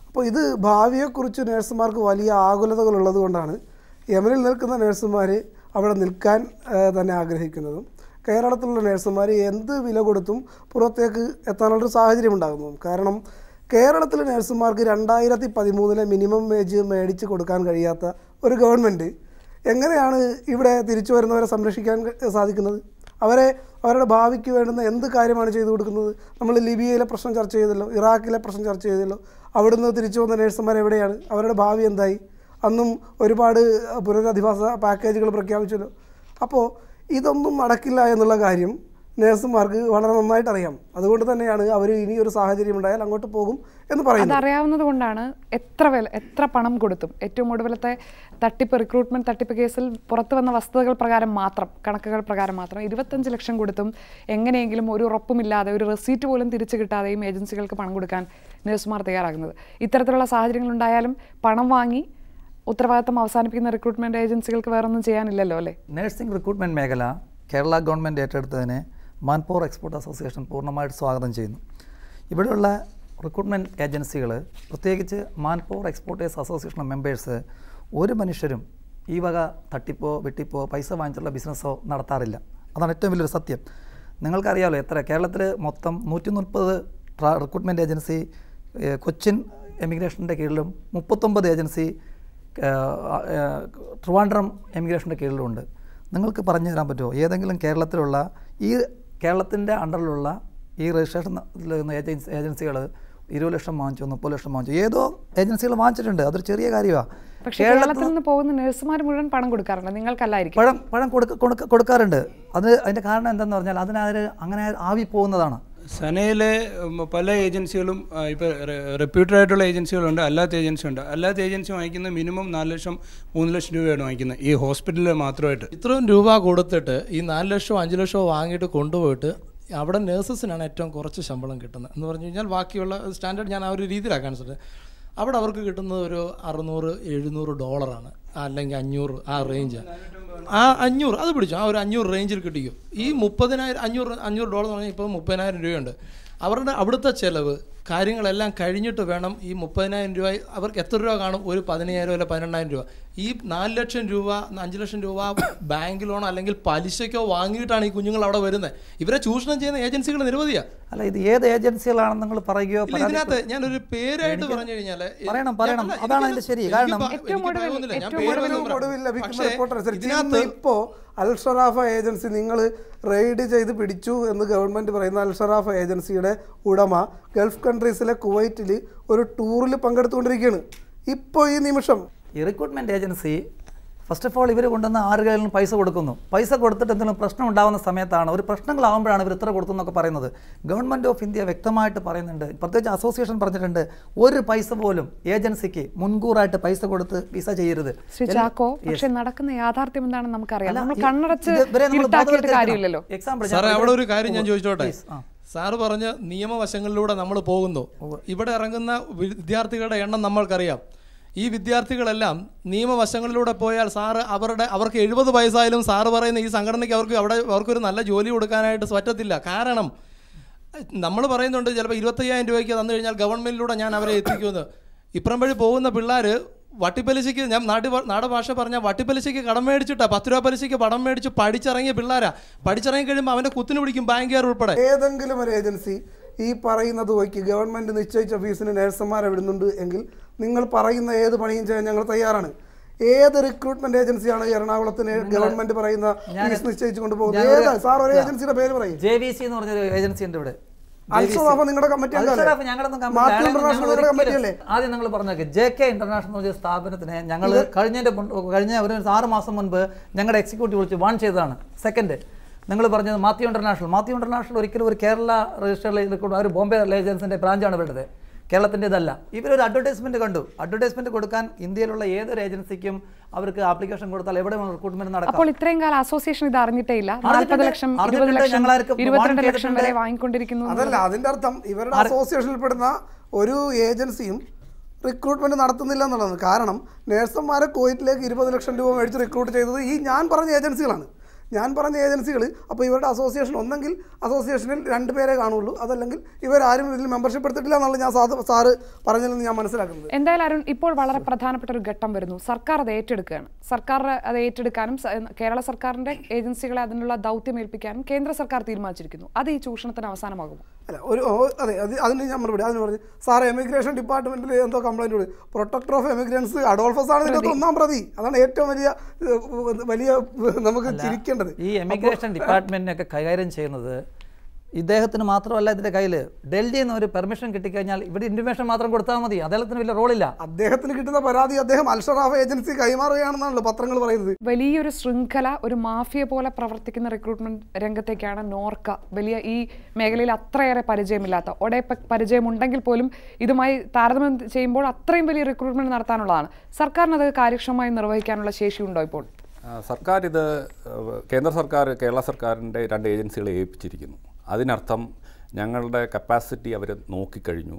അപ്പോൾ ഇത് ഭാവിയെക്കുറിച്ച് നഴ്സുമാർക്ക് വലിയ ആകുലതകളുള്ളത് കൊണ്ടാണ് യമനിൽ നിൽക്കുന്ന നഴ്സുമാർ അവിടെ നിൽക്കാൻ തന്നെ ആഗ്രഹിക്കുന്നതും കേരളത്തിലുള്ള നഴ്സുമാർ എന്ത് വില കൊടുത്തും പുറത്തേക്ക് എത്താനുള്ളൊരു സാഹചര്യം ഉണ്ടാകുന്നു. കാരണം കേരളത്തിലെ നഴ്സുമാർക്ക് 2013 മിനിമം വേജ് മേടിച്ച് കൊടുക്കാൻ കഴിയാത്ത ഒരു ഗവൺമെൻറ് എങ്ങനെയാണ് ഇവിടെ തിരിച്ചു വരുന്നവരെ സംരക്ഷിക്കാൻ സാധിക്കുന്നത്? അവരുടെ ഭാവിക്ക് വേണ്ടുന്ന എന്ത് കാര്യമാണ് ചെയ്തു കൊടുക്കുന്നത്? നമ്മൾ ലിബിയയിലെ പ്രശ്നം ചർച്ച ചെയ്തല്ലോ, ഇറാഖിലെ പ്രശ്നം ചർച്ച ചെയ്തല്ലോ. അവിടുന്ന് തിരിച്ചു വന്ന നഴ്സുമാർ എവിടെയാണ്? അവരുടെ ഭാവി എന്തായി? അന്നും ഒരുപാട് പുനരധിവാസ പാക്കേജുകൾ പ്രഖ്യാപിച്ചല്ലോ. അപ്പോൾ ഇതൊന്നും നടക്കില്ല എന്നുള്ള കാര്യം നേഴ്സുമാർക്ക് വളരെ നന്നായിട്ട് അറിയാം. അതുകൊണ്ട് തന്നെയാണ് അവർ ഇനി ഒരു സാഹചര്യം ഉണ്ടായാൽ അങ്ങോട്ട് പോകും എന്ന് പറയുന്നത്. അതറിയാവുന്നത് കൊണ്ടാണ് എത്ര പണം കൊടുത്തും ഏറ്റവും ഒടുവിലത്തെ റിക്രൂട്ട്മെന്റ് തട്ടിപ്പ് കേസിൽ പുറത്തു വന്ന വസ്തുതകൾ പ്രകാരം മാത്രം, കണക്കുകൾ പ്രകാരം മാത്രം 25 ലക്ഷം കൊടുത്തും എങ്ങനെയെങ്കിലും ഒരു ഉറപ്പുമില്ലാതെ, ഒരു റെസീറ്റ് പോലും തിരിച്ചു കിട്ടാതെയും ഏജൻസികൾക്ക് പണം കൊടുക്കാൻ നഴ്സുമാർ തയ്യാറാകുന്നത്. ഇത്തരത്തിലുള്ള സാഹചര്യങ്ങളുണ്ടായാലും പണം വാങ്ങി ഉത്തരവാദിത്തം അവസാനിപ്പിക്കുന്ന റിക്രൂട്ട്മെന്റ് ഏജൻസികൾക്ക് വേറൊന്നും ചെയ്യാനില്ലല്ലോ അല്ലേ? നഴ്സിംഗ് റിക്രൂട്ട്മെന്റ് മേഖല കേരള ഗവൺമെൻറ് ഏറ്റെടുത്തതിനെ മാൻപവർ എക്സ്പോർട്ട് അസോസിയേഷൻ പൂർണ്ണമായിട്ട് സ്വാഗതം ചെയ്യുന്നു. ഇവിടെയുള്ള റിക്രൂട്ട്മെൻറ്റ് ഏജൻസികൾ, പ്രത്യേകിച്ച് മാൻപവർ എക്സ്പോർട്ടേഴ്സ് അസോസിയേഷൻ മെമ്പേഴ്സ്, ഒരു മനുഷ്യരും ഈ വക തട്ടിപ്പോ വെട്ടിപ്പോ പൈസ വാങ്ങിച്ചുള്ള ബിസിനസ്സോ നടത്താറില്ല. അതാണ് ഏറ്റവും വലിയൊരു സത്യം. നിങ്ങൾക്കറിയാമല്ലോ, കേരളത്തിൽ മൊത്തം 130 റിക്രൂട്ട്മെൻറ്റ് ഏജൻസി കൊച്ചിൻ എമിഗ്രേഷൻ്റെ കീഴിലും 39 ഏജൻസി ട്രിവാൻഡ്രം എമിഗ്രേഷൻ്റെ കീഴിലുമുണ്ട്. നിങ്ങൾക്ക് പറഞ്ഞു തരാൻ പറ്റുമോ ഏതെങ്കിലും കേരളത്തിൻ്റെ അണ്ടറിലുള്ള ഈ രജിസ്ട്രേഷൻ ഏജൻസികൾ 20 ലക്ഷം വാങ്ങിച്ചോ 30 ലക്ഷം വാങ്ങിച്ചോ? ഏതോ ഏജൻസികൾ വാങ്ങിച്ചിട്ടുണ്ട്. അതൊരു ചെറിയ കാര്യമാണ്. പക്ഷേ കേരളത്തിൽ നിന്ന് പോകുന്ന നഴ്സുമാർ മുഴുവൻ പണം കൊടുക്കാറുണ്ട്, നിങ്ങൾക്കല്ലായിരിക്കും. പണം കൊടുക്കാറുണ്ട്. അതിൻ്റെ കാരണം എന്താണെന്ന് പറഞ്ഞാൽ അങ്ങനെ ആവി പോകുന്നതാണ്. സനയിലെ പല ഏജൻസികളും ഇപ്പോൾ റെപ്യൂട്ടഡ് ആയിട്ടുള്ള ഏജൻസികളുണ്ട്, അല്ലാത്ത ഏജൻസിയുണ്ട്. അല്ലാത്ത ഏജൻസി വാങ്ങിക്കുന്നത് മിനിമം 4 ലക്ഷം 3 ലക്ഷം രൂപയാണ് വാങ്ങിക്കുന്നത് ഈ ഹോസ്പിറ്റലിൽ മാത്രമായിട്ട്. ഇത്രയും രൂപ കൊടുത്തിട്ട് ഈ 4 ലക്ഷമോ 5 ലക്ഷമോ വാങ്ങിയിട്ട് കൊണ്ടുപോയിട്ട് അവിടെ നേഴ്സസിനാണ് ഏറ്റവും കുറച്ച് ശമ്പളം കിട്ടുന്നത് എന്ന് പറഞ്ഞു കഴിഞ്ഞാൽ. ബാക്കിയുള്ള സ്റ്റാൻഡേർഡ് ഞാൻ ആ ഒരു രീതിയിലാക്കാൻ ശ്രമിച്ചത്. അവിടെ അവർക്ക് കിട്ടുന്നത് ഒരു $600-700 അല്ലെങ്കിൽ 500 ആ റേഞ്ച്. ആ 500 അത് പിടിച്ചു, ആ ഒരു 500 റേഞ്ചിൽ കിട്ടിക്കും. ഈ $30,000 $500 എന്ന് പറഞ്ഞാൽ ഇപ്പോൾ 30,000 രൂപയുണ്ട്. അവരുടെ അവിടുത്തെ ചിലവ് കാര്യങ്ങളെല്ലാം കഴിഞ്ഞിട്ട് വേണം ഈ 30,000 രൂപ അവർക്ക് എത്ര രൂപ കാണും? ഒരു 15,000 അല്ല 12,000 രൂപ. ഈ 4 ലക്ഷം രൂപ 5 ലക്ഷം രൂപ ബാങ്ക് ലോണോ അല്ലെങ്കിൽ പലിശയ്ക്കോ വാങ്ങിയിട്ടാണ് ഈ കുഞ്ഞുങ്ങൾ അവിടെ വരുന്നത്. ഇവരെ ചൂഷണം ചെയ്യുന്ന ഏജൻസികൾ നിരവധിയാണ്. അല്ല, ഇത് ഏത് ഏജൻസികളാണെന്ന് നിങ്ങൾ പറയുകയോ? ഇതിനകത്ത് ഞാനൊരു പേരായിട്ട് പറഞ്ഞു കഴിഞ്ഞാൽ പറയണം. അതാണ് അതിന്റെ ശരി. കാരണം ഇപ്പോൾ അൽഷറാഫ ഏജൻസി നിങ്ങൾ റെയ്ഡ് ചെയ്ത് പിടിച്ചു എന്ന് ഗവൺമെൻറ് പറയുന്ന അൽഷറാഫ ഏജൻസിയുടെ ഉടമ ഗൾഫ് കൺട്രീസിലെ കുവൈറ്റിൽ ഒരു ടൂറിൽ പങ്കെടുത്തുകൊണ്ടിരിക്കുകയാണ് ഇപ്പോൾ ഈ നിമിഷം. ഈ recruitment agency first of all ഇവർ കൊണ്ടുവന്ന് ആരുകളിലും പൈസ കൊടുക്കുന്നു. പൈസ കൊടുത്തിട്ട് എന്തെങ്കിലും പ്രശ്നം ഉണ്ടാകുന്ന സമയത്താണ്, ഒരു പ്രശ്നങ്ങളാകുമ്പോഴാണ് ഇവർ ഇത്ര കൊടുക്കുന്നൊക്കെ പറയുന്നത്. ഗവൺമെൻറ് ഓഫ് ഇന്ത്യ വ്യക്തമായിട്ട് പറയുന്നുണ്ട്, പ്രത്യേകിച്ച് അസോസിയേഷൻ പറഞ്ഞിട്ടുണ്ട്, ഒരു പൈസ പോലും ഏജൻസിക്ക് മുൻകൂറായിട്ട് പൈസ കൊടുത്ത് വിസ ചെയ്യരുത്. ശ്രീ ചാക്കോ, പക്ഷേ നടക്കുന്ന യാഥാർത്ഥ്യം എന്താണെന്ന് നമുക്കറിയാം. സാറേ, അവിടെ ഒരു കാര്യം ഞാൻ ചോദിച്ചോട്ടെ. സാറ് പറഞ്ഞ നിയമവശങ്ങളിലൂടെ നമ്മൾ പോകുന്നു. ഇവിടെ ഇറങ്ങുന്ന വിദ്യാർത്ഥികളുടെ എണ്ണം നമ്മൾക്കറിയാം. ഈ വിദ്യാർത്ഥികളെല്ലാം നിയമവശങ്ങളിലൂടെ പോയാൽ അവർക്ക് 70 വയസ്സായാലും സാറ് പറയുന്ന ഈ സംഘടനയ്ക്ക് അവർക്കൊരു നല്ല ജോലി കൊടുക്കാനായിട്ട് പറ്റത്തില്ല. കാരണം നമ്മൾ പറയുന്നുണ്ട് ചിലപ്പോൾ 25,000 രൂപയ്ക്ക് തന്നു കഴിഞ്ഞാൽ ഗവൺമെൻറ്റിലൂടെ ഞാൻ അവരെ എത്തിക്കുമെന്ന്. ഇപ്പുറം വഴി പോകുന്ന പിള്ളേർ വട്ടിപ്പലിശയ്ക്ക്, ഞാൻ നാട് ഭാഷ പറഞ്ഞാൽ വട്ടിപ്പലിശയ്ക്ക് കടം മേടിച്ചിട്ടാ, 10 രൂപ പലിശയ്ക്ക് കടം മേടിച്ച് പഠിച്ചിറങ്ങിയ പിള്ളേരാ. പഠിച്ചിറങ്ങി കഴിയുമ്പോൾ അവൻ്റെ കുത്തിന് പിടിക്കും ബാങ്കുകാർ ഉൾപ്പെടെ. ഏതെങ്കിലും ഒരു ഏജൻസി ഈ പറയുന്നത് വയ്ക്ക് ഗവൺമെൻറ് നിശ്ചയിച്ച ഫീസിന് നഴ്സുമാരെ വിടുന്നുണ്ട് എങ്കിൽ നിങ്ങൾ പറയുന്ന ഏത് പണിയും ചെയ്യാൻ ഞങ്ങൾ തയ്യാറാണ്. ഏത് റിക്രൂട്ട്മെന്റ് ഏജൻസിയാണ് എറണാകുളത്തിന് ഗവൺമെന്റ് പറയുന്ന ഫീസ് നിശ്ചയിച്ചു കൊണ്ടുപോകുന്നത്? ഏതാ സാർ? ഒരു ഏജൻസിയുടെ പേര് പറയും. JVC എന്ന് പറഞ്ഞൊരു ഏജൻസി ഉണ്ട് ഇവിടെ. അൽഷറാഫ നിങ്ങളുടെ കമ്മിറ്റി അല്ലേ? ആദ്യം നിങ്ങൾ പറഞ്ഞേക്ക് JK ഇന്റർനാഷണൽ സ്ഥാപനത്തിന് ഞങ്ങൾ കഴിഞ്ഞ ഒരു 6 മാസം മുൻപ് ഞങ്ങളുടെ എക്സിക്യൂട്ടീവ് വിളിച്ച് വാൺ ചെയ്തതാണ്. സെക്കൻഡ്, നിങ്ങൾ പറഞ്ഞത് മാത്യു ഇന്റർനാഷണൽ ഒരിക്കലും ഒരു കേരള രജിസ്റ്ററിൽ ഒരു ബോംബെ ഏജൻസിന്റെ ബ്രാഞ്ചാണ് ഇവിടുത്തെ, കേരളത്തിൻ്റെ ഇതല്ല. ഇവരൊരു അഡ്വർടൈസ്മെന്റ് കണ്ടു. അഡ്വർടൈസ്മെന്റ് കൊടുക്കാൻ ഇന്ത്യയിലുള്ള ഏതൊരു ഏജൻസിക്കും അവർക്ക് ആപ്ലിക്കേഷൻ കൊടുത്താൽ എവിടെ റിക്രൂട്ട്മെന്റ് നടക്കും. അപ്പോൾ ഇത്രയും കാലം അസോസിയേഷൻ ഇത് അറിഞ്ഞിട്ടേ ഇല്ല. 40 ലക്ഷം 20 ലക്ഷം 22 ലക്ഷം വരെ വാങ്ങിക്കൊണ്ടിരിക്കുന്നു. അതല്ല അതിന്റെ അർത്ഥം. ഇവരുടെ അസോസിയേഷനിൽ പെടുന്ന ഒരു ഏജൻസിയും റിക്രൂട്ട്മെന്റ് നടത്തുന്നില്ല എന്നുള്ളത്. കാരണം നഴ്സുമാരെ കുവൈറ്റിലേക്ക് 20 ലക്ഷം രൂപ മേടിച്ച് റിക്രൂട്ട് ചെയ്തത് ഈ ഞാൻ പറഞ്ഞ ഏജൻസികളാണ്. അപ്പോൾ ഇവരുടെ അസോസിയേഷൻ ഒന്നെങ്കിൽ അസോസിയേഷനിൽ 2 പേരെ കാണുള്ളൂ, അതല്ലെങ്കിൽ ഇവരാരും ഇതിൽ മെമ്പർഷിപ്പ് എടുത്തിട്ടില്ല എന്നുള്ള ഞാൻ സാറ് പറഞ്ഞതെന്ന് ഞാൻ മനസ്സിലാക്കുന്നത്. എന്തായാലും അരുൺ, ഇപ്പോൾ വളരെ പ്രധാനപ്പെട്ട ഒരു ഘട്ടം വരുന്നു. സർക്കാർ അത് ഏറ്റെടുക്കുകയാണ്. സർക്കാർ അത് ഏറ്റെടുക്കാനും കേരള സർക്കാരിന്റെ ഏജൻസികളെ അതിനുള്ള ദൗത്യം ഏൽപ്പിക്കാനും കേന്ദ്ര സർക്കാർ തീരുമാനിച്ചിരിക്കുന്നു. അത് ഈ ചൂഷണത്തിന് അവസാനമാകും. അല്ല, അതെ, അതിന് ഞാൻ മറുപടി അതിന് പറഞ്ഞു. സാർ, എമിഗ്രേഷൻ ഡിപ്പാർട്ട്മെന്റിൽ എന്തോ കംപ്ലൈന്റ് കൊടുത്തു. പ്രൊട്ടക്ടർ ഓഫ് എമിഗ്രൻസ് അഡോൾഫസ് ആണ് ഇതിന്റെ 1ാം പ്രതി. അതാണ് ഏറ്റവും വലിയ നമുക്ക് ചിരിക്കേണ്ടത്. ഈ എമിഗ്രേഷൻ ഡിപ്പാർട്ട്മെന്റിനൊക്കെ കൈകാര്യം ചെയ്യുന്നത് ഇദ്ദേഹത്തിന് മാത്രമല്ല ഇതിൻ്റെ കയ്യിൽ ഡൽഹിയിൽ നിന്ന് ഒരു പെർമിഷൻ കിട്ടിക്കഴിഞ്ഞാൽ ഇവിടെ ഇൻഫർമേഷൻ മാത്രം കൊടുത്താൽ മതി, അദ്ദേഹത്തിന് വലിയ റോളില്ല. അദ്ദേഹത്തിന് കിട്ടുന്ന പരാതി അദ്ദേഹം അൽഷറാഫ് ഏജൻസി കൈമാറുകയാണെന്നാണല്ലോ പത്രങ്ങൾ പറയുന്നത്. വലിയൊരു ശൃംഖല, ഒരു മാഫിയ പോലെ പ്രവർത്തിക്കുന്ന റിക്രൂട്ട്മെന്റ് രംഗത്തേക്കാണ് നോർക്ക. വലിയ ഈ മേഖലയിൽ അത്രയേറെ പരിചയമില്ലാത്ത, ഒഡേപെക് പരിചയമുണ്ടെങ്കിൽ പോലും ഇതുമായി താരതമ്യം ചെയ്യുമ്പോൾ അത്രയും വലിയ റിക്രൂട്ട്മെന്റ് നടത്താനുള്ളതാണ്. സർക്കാരിന് അത് കാര്യക്ഷമമായി നിർവഹിക്കാനുള്ള ശേഷിയുണ്ടോ ഇപ്പോൾ? സർക്കാർ ഇത് കേന്ദ്ര സർക്കാർ, കേരള സർക്കാരിൻ്റെ 2 ഏജൻസികളെ ഏൽപ്പിച്ചിരിക്കുന്നു. അതിനർത്ഥം ഞങ്ങളുടെ കപ്പാസിറ്റി അവർ നോക്കിക്കഴിഞ്ഞു,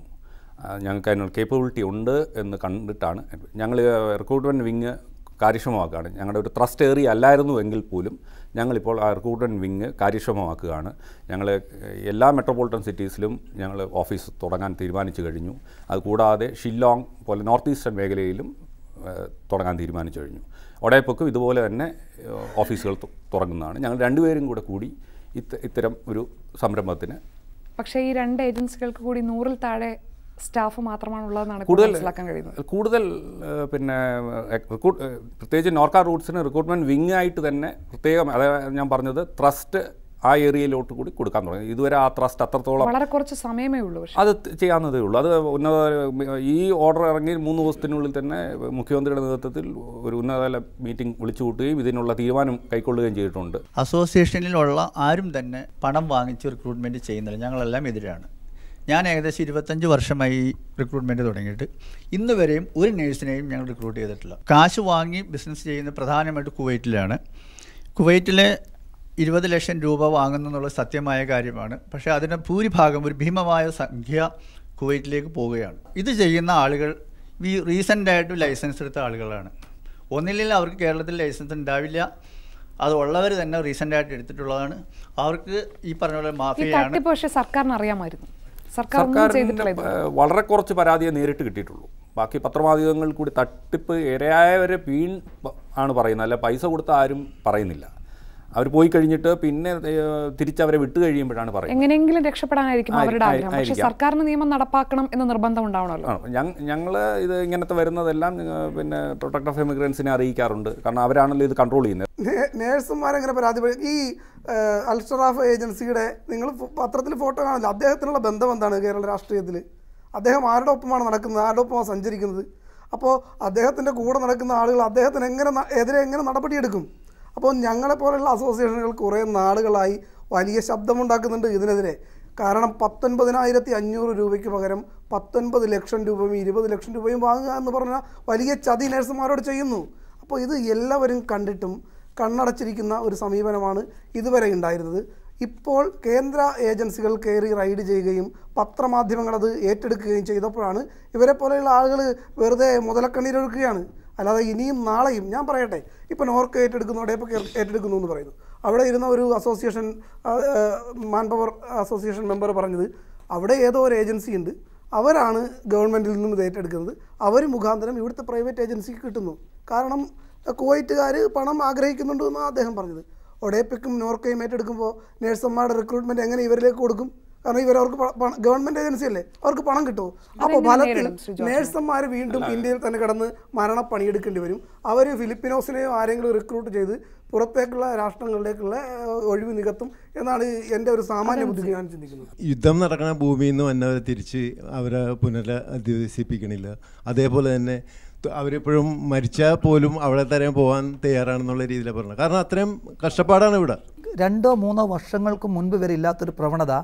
ഞങ്ങൾക്ക് അതിനുള്ള കേപ്പബിലിറ്റി ഉണ്ട് എന്ന് കണ്ടിട്ടാണ് ഞങ്ങൾ റിക്രൂട്ട്മെൻറ്റ് വിങ് കാര്യക്ഷമമാക്കുകയാണ്. ഞങ്ങളുടെ ഒരു ട്രസ്റ്റ് ഏരിയ അല്ലായിരുന്നു എങ്കിൽ പോലും ഞങ്ങളിപ്പോൾ ആ റിക്രൂട്ട്മെൻറ്റ് വിങ് കാര്യക്ഷമമാക്കുകയാണ്. ഞങ്ങൾ എല്ലാ മെട്രോപൊളിറ്റൻ സിറ്റീസിലും ഞങ്ങൾ ഓഫീസ് തുടങ്ങാൻ തീരുമാനിച്ചു കഴിഞ്ഞു. അതുകൂടാതെ ഷില്ലോങ് പോലെ നോർത്ത് ഈസ്റ്റേൺ മേഖലയിലും തുടങ്ങാൻ തീരുമാനിച്ചു കഴിഞ്ഞു. ഒഡേപെക്കും ഇതുപോലെ തന്നെ ഓഫീസുകൾ തുടങ്ങുന്നതാണ്. ഞങ്ങൾ 2 പേരും കൂടി ഇത്തരം ഒരു സംരംഭത്തിന്. പക്ഷേ ഈ 2 ഏജൻസികൾക്ക് കൂടി 100-ൽ താഴെ സ്റ്റാഫ് മാത്രമാണുള്ളതെന്നാണ് മനസ്സിലാക്കാൻ കഴിയുന്നത്. കൂടുതൽ പിന്നെ പ്രത്യേകിച്ച് നോർക്ക റൂട്ട്സിന് റിക്രൂട്ട്മെൻറ്റ് വിങ് ആയിട്ട് തന്നെ പ്രത്യേകം, അതായത് ഞാൻ പറഞ്ഞത് ട്രസ്റ്റ് ആ ഏരിയയിലോട്ട് കൂടി കൊടുക്കാൻ തുടങ്ങി. ഇതുവരെ ആ ട്രസ്റ്റ് അത്രത്തോളം വളരെ കുറച്ച് സമയമേ ഉള്ളൂ, അത് ചെയ്യാവുന്നതേ ഉള്ളൂ. അത് ഈ ഓർഡർ ഇറങ്ങി 3 ദിവസത്തിനുള്ളിൽ തന്നെ മുഖ്യമന്ത്രിയുടെ നേതൃത്വത്തിൽ ഒരു ഉന്നതതല മീറ്റിംഗ് വിളിച്ചു കൂട്ടുകയും ഇതിനുള്ള തീരുമാനം കൈക്കൊള്ളുകയും ചെയ്തിട്ടുണ്ട്. അസോസിയേഷനിലുള്ള ആരും തന്നെ പണം വാങ്ങിച്ച് റിക്രൂട്ട്മെൻറ്റ് ചെയ്യുന്നില്ല. ഞങ്ങളെല്ലാം എതിരാണ്. ഞാൻ ഏകദേശം 25 വർഷമായി റിക്രൂട്ട്മെൻറ്റ് തുടങ്ങിയിട്ട് ഇന്ന് വരെയും ഒരു നേഴ്സിനെയും ഞങ്ങൾ റിക്രൂട്ട് ചെയ്തിട്ടില്ല. കാശ് വാങ്ങി ബിസിനസ് ചെയ്യുന്ന പ്രധാനമായിട്ട് കുവൈറ്റിലാണ്. കുവൈറ്റിലെ 20 ലക്ഷം രൂപ വാങ്ങുന്നു എന്നുള്ളത് സത്യമായ കാര്യമാണ്. പക്ഷേ അതിന് ഭൂരിഭാഗം, ഒരു ഭീമമായ സംഖ്യ കുവൈറ്റിലേക്ക് പോവുകയാണ്. ഇത് ചെയ്യുന്ന ആളുകൾ റീസെൻ്റായിട്ട് ലൈസൻസ് എടുത്ത ആളുകളാണ്. ഒന്നില്ലെങ്കിൽ അവർക്ക് കേരളത്തിൽ ലൈസൻസ് ഉണ്ടാവില്ല, അതുള്ളവർ തന്നെ റീസെൻ്റായിട്ട് എടുത്തിട്ടുള്ളതാണ്. അവർക്ക് ഈ പറഞ്ഞ പോലെ മാഫിയയാണ്. പക്ഷേ സർക്കാരിന് അറിയാമായിരുന്നു. സർക്കാരിന് വളരെ കുറച്ച് പരാതിയെ നേരിട്ട് കിട്ടിയിട്ടുള്ളൂ. ബാക്കി പത്രമാധ്യമങ്ങൾ കൂടി തട്ടിപ്പ് ഇരയായവരെ ആണ് പറയുന്നത്, അല്ല പൈസ കൊടുത്ത ആരും പറയുന്നില്ല. അവർ പോയി കഴിഞ്ഞിട്ട് പിന്നെ തിരിച്ചവരെ വിട്ടു കഴിയുമ്പോഴാണ് പറയുന്നത്. എങ്ങനെയെങ്കിലും രക്ഷപ്പെടാനായിരിക്കും അവരുടെ ആഗ്രഹം. പക്ഷേ സർക്കാരിന് നിയമം നടപ്പാക്കണം എന്ന നിർബന്ധം ഉണ്ടാവണമല്ലോ. ഞങ്ങൾ ഇത് ഇങ്ങനത്തെ വരുന്നതെല്ലാം പിന്നെ പ്രൊട്ടക്ട് ഓഫ് ഇമിഗ്രൻസിനെ അറിയിക്കാറുണ്ട്. കാരണം അവരാണല്ലോ ഇത് കൺട്രോൾ ചെയ്യുന്നത്. നേഴ്സുമാരെങ്ങനെ പരാതി, ഈ അൽഷറാഫ് ഏജൻസിയുടെ നിങ്ങൾ പത്രത്തിൽ ഫോട്ടോ കാണില്ല, അദ്ദേഹത്തിനുള്ള ബന്ധം എന്താണ് കേരള രാഷ്ട്രീയത്തിൽ? അദ്ദേഹം ആരുടെ ഒപ്പമാണ് നടക്കുന്നത്, ആരുടെ ഒപ്പമാണ് സഞ്ചരിക്കുന്നത്? അപ്പോൾ അദ്ദേഹത്തിൻ്റെ കൂടെ നടക്കുന്ന ആളുകൾ അദ്ദേഹത്തിന് എതിരെ എങ്ങനെ നടപടിയെടുക്കും? അപ്പോൾ ഞങ്ങളെപ്പോലെയുള്ള അസോസിയേഷനുകൾ കുറേ നാളുകളായി വലിയ ശബ്ദമുണ്ടാക്കുന്നുണ്ട് ഇതിനെതിരെ. കാരണം 19,500 രൂപയ്ക്ക് പകരം 19 ലക്ഷം രൂപയും 20 ലക്ഷം രൂപയും വാങ്ങുക എന്ന് പറഞ്ഞാൽ വലിയ ചതി നഴ്സുമാരോട് ചെയ്യുന്നു. അപ്പോൾ ഇത് എല്ലാവരും കണ്ടിട്ടും കണ്ണടച്ചിരിക്കുന്ന ഒരു സമീപനമാണ് ഇതുവരെ ഉണ്ടായിരുന്നത്. ഇപ്പോൾ കേന്ദ്ര ഏജൻസികൾ കയറി റൈഡ് ചെയ്യുകയും പത്രമാധ്യമങ്ങൾ അത് ഏറ്റെടുക്കുകയും ചെയ്തപ്പോഴാണ് ഇവരെ പോലെയുള്ള ആളുകൾ വെറുതെ മുതലക്കണ്ണീരൊഴുക്കുകയാണ്. അല്ലാതെ ഇനിയും നാളെയും, ഞാൻ പറയട്ടെ, ഇപ്പോൾ നോർക്ക ഏറ്റെടുക്കുന്നു, ഒഡേപെക് ഏറ്റെടുക്കുന്നു എന്ന് പറയുന്നു. അവിടെ ഇരുന്ന ഒരു association, man power association member പറഞ്ഞത് അവിടെ ഏതോ ഒരു ഏജൻസി ഉണ്ട്, അവരാണ് ഗവൺമെൻറ്റിൽ നിന്നും ഇത് ഏറ്റെടുക്കുന്നത്, അവർ മുഖാന്തരം ഇവിടുത്തെ പ്രൈവറ്റ് ഏജൻസിക്ക് കിട്ടുന്നു. കാരണം കുവൈറ്റുകാർ പണം ആഗ്രഹിക്കുന്നുണ്ട് എന്നാണ് അദ്ദേഹം പറഞ്ഞത്. ഒഡേപെക്കും നോർക്കയും ഏറ്റെടുക്കുമ്പോൾ നേഴ്സുമാരുടെ റിക്രൂട്ട്മെൻറ്റ് എങ്ങനെ ഇവരിലേക്ക് കൊടുക്കും? കാരണം അവർക്ക് ഗവൺമെൻറ് ഏജൻസി അല്ലേ, അവർക്ക് പണം കിട്ടുമോ? അപ്പോൾ ഫലത്തിൽ നേഴ്സുമാർ വീണ്ടും ഇന്ത്യയിൽ തന്നെ കിടന്ന് മരണപ്പണിയെടുക്കേണ്ടി വരും. അവർ ഫിലിപ്പിനോസിനെയോ ആരെങ്കിലും റിക്രൂട്ട് ചെയ്ത് പുറത്തേക്കുള്ള രാഷ്ട്രങ്ങളിലേക്കുള്ള ഒഴിവ് നികത്തും എന്നാണ് എൻ്റെ ഒരു സാമാന്യ ബുദ്ധി ഞാൻ ചിന്തിക്കുന്നത്. യുദ്ധം നടക്കുന്ന ഭൂമിയിൽ നിന്ന് വന്നവരെ തിരിച്ച് അവരെ പുനരധിവസിപ്പിക്കണില്ല. അതേപോലെ തന്നെ അവരെപ്പോഴും മരിച്ചാൽ പോലും അവിടെ തന്നെ പോകാൻ തയ്യാറാണെന്നുള്ള രീതിയിലാണ് പറഞ്ഞത്. കാരണം അത്രയും കഷ്ടപ്പാടാണ് ഇവിടെ. 2-3 വർഷങ്ങൾക്ക് മുൻപ് വരെ ഇല്ലാത്തൊരു പ്രവണത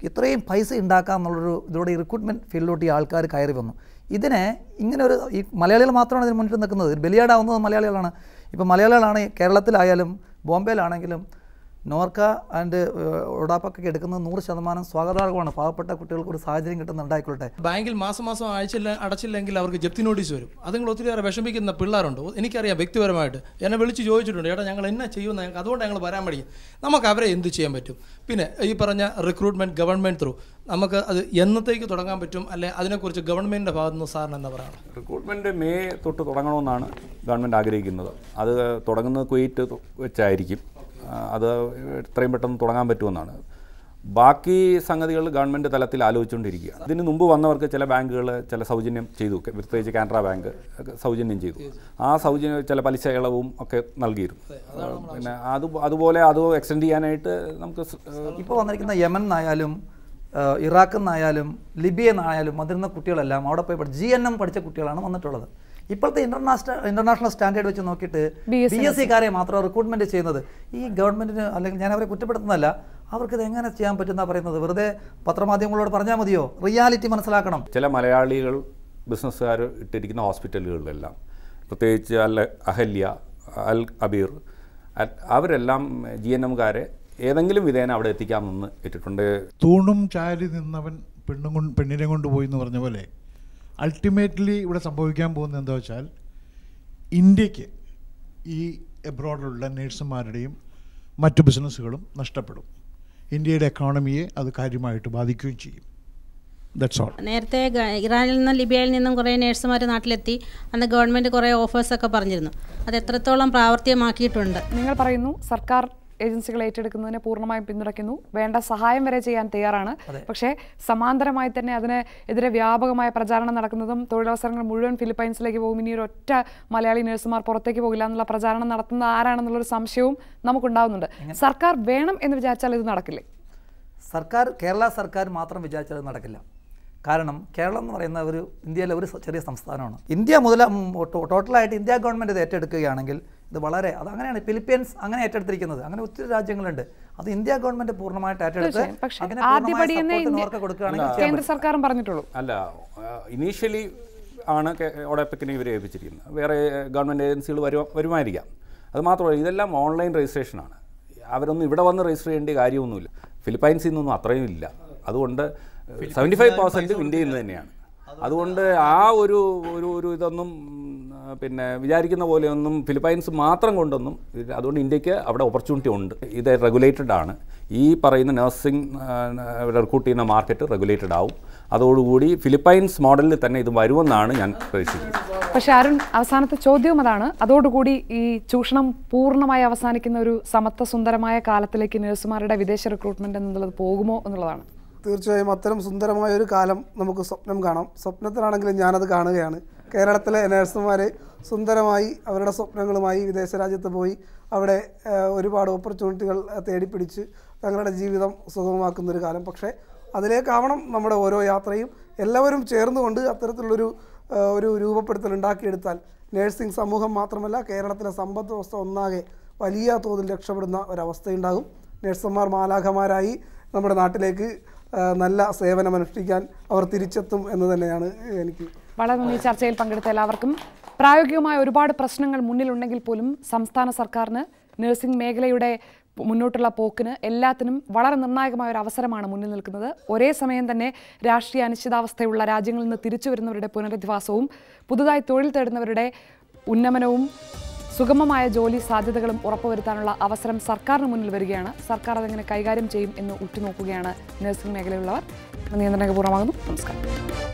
ഇത്രയും പൈസ ഉണ്ടാക്കാമെന്നുള്ളൊരു ഇതിലൂടെ ഈ റിക്രൂട്ട്മെൻറ്റ് ഫീൽഡിലോട്ട് ഈ ആൾക്കാർ കയറി വന്നു. ഇതിനെ ഇങ്ങനെ ഒരു ഈ മലയാളികൾ മാത്രമാണ് ഇതിന് മുന്നിട്ട് നിൽക്കുന്നത്. ബലിയാടാവുന്നത് മലയാളികളാണ്. ഇപ്പോൾ മലയാളികളാണ് കേരളത്തിലായാലും ബോംബെയിലാണെങ്കിലും നോർക്ക ആൻഡ് ഒഡാപെക്കൊക്കെ എടുക്കുന്നത് 100% സ്വാഗതാർഹമാണ്. പാവപ്പെട്ട കുട്ടികൾക്ക് ഒരു സാഹചര്യം കിട്ടുന്നുണ്ടായിക്കൊള്ളട്ടെ. ബാങ്കിൽ മാസം അടച്ചില്ലെങ്കിൽ അവർക്ക് ജപ്തി നോട്ടീസ് വരും. അതുങ്ങൾ ഒത്തിരിയേറെ വിഷമിക്കുന്ന പിള്ളേരുണ്ട്. എനിക്കറിയാം, വ്യക്തിപരമായിട്ട് എന്നെ വിളിച്ച് ചോദിച്ചിട്ടുണ്ട്, ഏട്ടാ ഞങ്ങൾ എന്നാ ചെയ്യുമെന്ന്, ഞങ്ങൾക്ക് അതുകൊണ്ട് ഞങ്ങൾ വരാൻ പഠിക്കും. നമുക്ക് അവരെ എന്ത് ചെയ്യാൻ പറ്റും? പിന്നെ ഈ പറഞ്ഞ റിക്രൂട്ട്മെൻറ്റ് ഗവൺമെൻറ് ത്രൂ നമുക്ക് അത് എന്നത്തേക്ക് തുടങ്ങാൻ പറ്റും, അല്ലെ അതിനെക്കുറിച്ച് ഗവൺമെൻറ്റിൻ്റെ ഭാഗത്തു നിന്ന് സാറിന് എന്താ പറയുക? റിക്രൂട്ട്മെൻറ്റ് മെയ് തൊട്ട് തുടങ്ങണമെന്നാണ് ഗവൺമെൻറ് ആഗ്രഹിക്കുന്നത്. അത് തുടങ്ങുന്നത് കുവൈറ്റ് വെച്ചായിരിക്കും. അത് എത്രയും പെട്ടെന്ന് തുടങ്ങാൻ പറ്റുമെന്നാണ്. ബാക്കി സംഗതികൾ ഗവൺമെൻറ് തലത്തിൽ ആലോചിച്ചുകൊണ്ടിരിക്കുക. ഇതിന് മുമ്പ് വന്നവർക്ക് ചില ബാങ്കുകൾ ചില സൗജന്യം ചെയ്തു, പ്രത്യേകിച്ച് കാനറ ബാങ്ക് സൗജന്യം ചെയ്തു. ആ സൗജന്യം ചില പലിശ ഇളവും ഒക്കെ നൽകിയിരുന്നു. പിന്നെ അതുപോലെ അത് എക്സ്റ്റെൻഡ് ചെയ്യാനായിട്ട് നമുക്ക് ഇപ്പോൾ വന്നിരിക്കുന്ന യമൻ എന്നായാലും ഇറാഖിൽ നിന്നായാലും ലിബിയ നിന്നായാലും വന്നിരുന്ന കുട്ടികളെല്ലാം അവിടെ പോയി GNM പഠിച്ച കുട്ടികളാണ് വന്നിട്ടുള്ളത്. ഇപ്പോഴത്തെ ഇന്റർനാഷണൽ സ്റ്റാൻഡേർഡ് വെച്ച് നോക്കിയിട്ട് BSc-കാരെ മാത്രം റിക്രൂട്ട്മെൻറ്റ് ചെയ്യുന്നത് ഈ ഗവൺമെൻറ്റിന്, അല്ലെങ്കിൽ ഞാൻ അവരെ കുറ്റപ്പെടുത്തുന്നതല്ല, അവർക്കിത് എങ്ങനെ ചെയ്യാൻ പറ്റുന്ന പറയുന്നത്? വെറുതെ പത്രമാധ്യമങ്ങളോട് പറഞ്ഞാൽ മതിയോ? റിയാലിറ്റി മനസ്സിലാക്കണം. ചില മലയാളികൾ ബിസിനസ്സുകാർ ഇട്ടിരിക്കുന്ന ഹോസ്പിറ്റലുകളിലെല്ലാം, പ്രത്യേകിച്ച് അഹല്യ, അൽ അബീർ, അവരെല്ലാം GNM-കാരെ ഏതെങ്കിലും വിധേന അവിടെ എത്തിക്കാമെന്ന് ഇട്ടിട്ടുണ്ട്. തൂണും ചാരി നിന്നവൻ പെണ്ണിനെ കൊണ്ടുപോയി എന്ന് പറഞ്ഞ പോലെ അൾട്ടിമേറ്റ്ലി ഇവിടെ സംഭവിക്കാൻ പോകുന്നത് എന്താ വെച്ചാൽ, ഇന്ത്യക്ക് ഈ എബ്രോഡിലുള്ള നേഴ്സുമാരുടെയും മറ്റു ബിസിനസ്സുകളും നഷ്ടപ്പെടും. ഇന്ത്യയുടെ എക്കോണമിയെ അത് കാര്യമായിട്ട് ബാധിക്കുകയും ചെയ്യും. That's all. നേരത്തെ ഇറാനിൽ നിന്നും ലിബിയയിൽ നിന്നും കുറേ നേഴ്സുമാർ നാട്ടിലെത്തി. അന്ന് ഗവൺമെൻറ് കുറേ ഓഫേഴ്സൊക്കെ പറഞ്ഞിരുന്നു. അത് എത്രത്തോളം പ്രാവർത്തികമാക്കിയിട്ടുണ്ട്? നിങ്ങൾ പറയുന്നു സർക്കാർ ഏജൻസികൾ ഏറ്റെടുക്കുന്നതിനെ പൂർണ്ണമായും പിന്തുണയ്ക്കുന്നു, വേണ്ട സഹായം വരെ ചെയ്യാൻ തയ്യാറാണ്. പക്ഷേ സമാന്തരമായി തന്നെ അതിനെതിരെ വ്യാപകമായ പ്രചാരണം നടക്കുന്നതും തൊഴിലവസരങ്ങൾ മുഴുവൻ ഫിലിപ്പൈൻസിലേക്ക് പോകും, ഇനി ഒരു ഒറ്റ മലയാളി നഴ്സുമാർ പുറത്തേക്ക് പോകില്ല എന്നുള്ള പ്രചാരണം നടത്തുന്ന ആരാണെന്നുള്ളൊരു സംശയവും നമുക്കുണ്ടാകുന്നുണ്ട്. സർക്കാർ വേണം എന്ന് വിചാരിച്ചാൽ ഇത് നടക്കില്ലേ? കേരള സർക്കാർ മാത്രം വിചാരിച്ചാൽ ഇത് നടക്കില്ല. കാരണം കേരളം എന്ന് പറയുന്ന ഇന്ത്യയിലെ ഒരു ചെറിയ സംസ്ഥാനമാണ്. ഇന്ത്യ ടോട്ടലായിട്ട് ഇന്ത്യ ഗവൺമെൻറ് ഇത് ഏറ്റെടുക്കുകയാണെങ്കിൽ ഇത് വളരെ അതങ്ങനെയാണ്. ഫിലിപ്പീൻസ് അങ്ങനെ ഏറ്റെടുത്തിരിക്കുന്നത്. അങ്ങനെ ഒത്തിരി രാജ്യങ്ങളുണ്ട്. അത് ഇന്ത്യ ഗവൺമെൻറ് പൂർണ്ണമായിട്ട് ഏറ്റെടുത്ത് കേന്ദ്ര സർക്കാരും പറഞ്ഞിട്ടുള്ളൂ. അല്ല, ഇനീഷ്യലി ആണ് ഒഡെപെക്കിനെ ഇവരെ ഏൽപ്പിച്ചിരിക്കുന്നത്. വേറെ ഗവൺമെൻറ് ഏജൻസികൾ വരുമായിരിക്കാം. അത് മാത്രമല്ല, ഇതെല്ലാം ഓൺലൈൻ രജിസ്ട്രേഷനാണ്. അവരൊന്നും ഇവിടെ വന്ന് രജിസ്റ്റർ ചെയ്യേണ്ട കാര്യമൊന്നുമില്ല. ഫിലിപ്പൈൻസിൽ നിന്നൊന്നും അത്രയും ഇല്ല. അതുകൊണ്ട് 75% ഇന്ത്യയിൽ നിന്ന് തന്നെയാണ്. അതുകൊണ്ട് ആ ഒരു ഇതൊന്നും പിന്നെ വിചാരിക്കുന്ന പോലെയൊന്നും ഫിലിപ്പൈൻസ് മാത്രം കൊണ്ടൊന്നും, അതുകൊണ്ട് ഇന്ത്യക്ക് അവിടെ ഓപ്പർച്യൂണിറ്റി ഉണ്ട്. ഇത് റെഗുലേറ്റഡ് ആണ്. ഈ പറയുന്ന നഴ്സിംഗ് റിക്രൂട്ട് ചെയ്യുന്ന മാർക്കറ്റ് റെഗുലേറ്റഡ് ആവും. അതോടുകൂടി ഫിലിപ്പൈൻസ് മോഡലിൽ തന്നെ ഇത് വരുമെന്നാണ് ഞാൻ പ്രതീക്ഷിക്കുന്നത്. പക്ഷേ അരുൺ, അവസാനത്തെ ചോദ്യവും അതാണ്. അതോടുകൂടി ഈ ചൂഷണം പൂർണ്ണമായി അവസാനിക്കുന്ന ഒരു സമത്വസുന്ദരമായ കാലത്തിലേക്ക് നഴ്സുമാരുടെ വിദേശ റിക്രൂട്ട്മെന്റ് എന്നുള്ളത് പോകുമോ എന്നുള്ളതാണ്. തീർച്ചയായും അത്തരം സുന്ദരമായ ഒരു കാലം നമുക്ക് സ്വപ്നം കാണാം. സ്വപ്നത്തിലാണെങ്കിലും ഞാനത് കാണുകയാണ്. കേരളത്തിലെ നഴ്സുമാർ സുന്ദരമായി അവരുടെ സ്വപ്നങ്ങളുമായി വിദേശ രാജ്യത്ത് പോയി അവിടെ ഒരുപാട് ഓപ്പർച്യൂണിറ്റികൾ തേടിപ്പിടിച്ച് തങ്ങളുടെ ജീവിതം സുഗമമാക്കുന്നൊരു കാലം. പക്ഷേ അതിലേക്കാവണം നമ്മുടെ ഓരോ യാത്രയും. എല്ലാവരും ചേർന്നുകൊണ്ട് അത്തരത്തിലുള്ളൊരു രൂപപ്പെടുത്തൽ ഉണ്ടാക്കിയെടുത്താൽ നേഴ്സിംഗ് സമൂഹം മാത്രമല്ല കേരളത്തിലെ സമ്പദ് വ്യവസ്ഥ ഒന്നാകെ വലിയ തോതിൽ രക്ഷപ്പെടുന്ന ഒരവസ്ഥയുണ്ടാകും. നഴ്സുമാർ മാലാഖമാരായി നമ്മുടെ നാട്ടിലേക്ക് നല്ല സേവനമനുഷ്ഠിക്കാൻ അവർ തിരിച്ചെത്തും എന്ന് തന്നെയാണ് എനിക്ക്. വളരെ നന്ദി ചർച്ചയിൽ പങ്കെടുത്ത എല്ലാവർക്കും. പ്രായോഗികമായ ഒരുപാട് പ്രശ്നങ്ങൾ മുന്നിലുണ്ടെങ്കിൽ പോലും സംസ്ഥാന സർക്കാരിന് നഴ്സിംഗ് മേഖലയുടെ മുന്നോട്ടുള്ള പോക്കിന് എല്ലാത്തിനും വളരെ നിർണായകമായ ഒരു അവസരമാണ് മുന്നിൽ നിൽക്കുന്നത്. ഒരേ സമയം തന്നെ രാഷ്ട്രീയ അനിശ്ചിതാവസ്ഥയുള്ള രാജ്യങ്ങളിൽ നിന്ന് തിരിച്ചു വരുന്നവരുടെ പുനരധിവാസവും പുതുതായി തൊഴിൽ തേടുന്നവരുടെ ഉന്നമനവും സുഗമമായ ജോലി സാധ്യതകളും ഉറപ്പുവരുത്താനുള്ള അവസരം സർക്കാരിന് മുന്നിൽ വരികയാണ്. സർക്കാർ അതെങ്ങനെ കൈകാര്യം ചെയ്യും എന്ന് ഉറ്റുനോക്കുകയാണ് നഴ്സിംഗ് മേഖലയിലുള്ളവർ. നിയന്ത്രണപൂർവ്വമാകുന്നു. നമസ്കാരം.